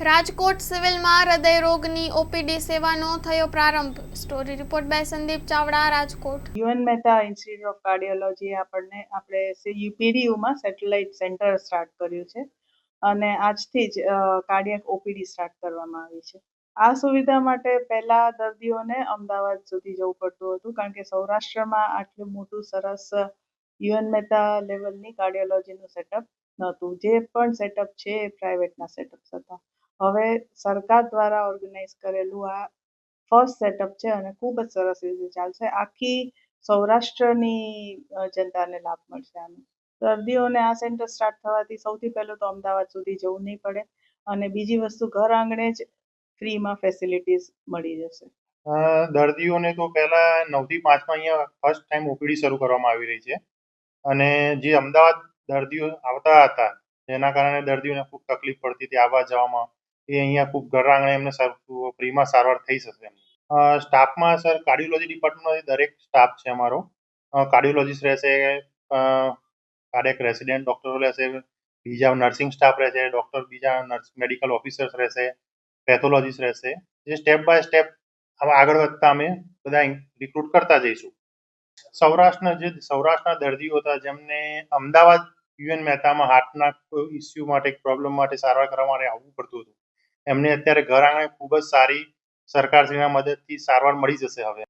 રાજકોટ સિવિલમાં હૃદયરોગની ઓપીડી સેવાનો થયો પ્રારંભ. Story report by Sandeep Chavda, Rajkot. U N Mehta institute of cardiology આપણે પીડીયુમાં સેટેલાઇટ સેન્ટર સ્ટાર્ટ કર્યું છે અને આજથી જ કાર્ડિયક ઓપીડી સ્ટાર્ટ કરવામાં આવી છે. આ સુવિધા માટે પહેલા દર્દીઓને અમદાવાદ સુધી જવું પડતું હતું, કારણ કે સૌરાષ્ટ્રમાં આટલું મોટું સરસ યુએન મહેતા લેવલની કાર્ડિયોલોજીનું સેટઅપ નહોતું. જે પણ સેટઅપ છે એ પ્રાઇવેટના સેટઅપ્સ હતા. હવે સરકાર દ્વારા ઓર્ગેનાઇઝ કરેલું આ ફર્સ્ટ સેટઅપ છે અને ખૂબ જ સરસ રીતે ચાલશે. આખી સૌરાષ્ટ્રની જનતાને લાભ મળશે આનો. દર્દીઓને આ સેન્ટર સ્ટાર્ટ થવાથી સૌથી પહેલું તો અમદાવાદ સુધી જવું નહીં પડે અને બીજી વસ્તુ ઘર આંગણે જ ફ્રીમાં ફેસિલિટીઝ મળી જશે. દર્દીઓને તો પહેલા 9 થી 5 અહીંયા ફર્સ્ટ ટાઈમ ઓપીડી શરૂ કરવામાં આવી રહી છે અને જે અમદાવાદ દર્દીઓ આવતા હતા જેના કારણે દર્દીઓને ખૂબ તકલીફ પડતી હતી આવવા જવામાં, એ અહીંયા ખૂબ ઘર આંગણે એમને ફ્રીમાં સારવાર થઈ શકશે. સ્ટાફમાં સર કાર્ડિયોલોજી ડિપાર્ટમેન્ટમાંથી દરેક સ્ટાફ છે અમારો. કાર્ડિયોલોજીસ્ટ રહેશે, કાર્ડિયક રેસિડેન્ટ ડૉક્ટરો રહેશે, બીજા નર્સિંગ સ્ટાફ રહેશે, બીજા મેડિકલ ઓફિસર્સ રહેશે, પેથોલોજીસ્ટ રહેશે. જે સ્ટેપ બાય સ્ટેપ આગળ વધતા અમે બધા રિક્રુટ કરતા જઈશું. સૌરાષ્ટ્રના દર્દીઓ હતા જેમને અમદાવાદ યુએન મહેતામાં હાર્ટના કોઈ ઇસ્યુ માટે, પ્રોબ્લેમ માટે સારવાર કરવા માટે આવવું પડતું હતું, એમને અત્યારે ઘર આંગણે ખૂબ જ સારી સરકારશ્રીના મદદથી સારવાર મળી જશે હવે.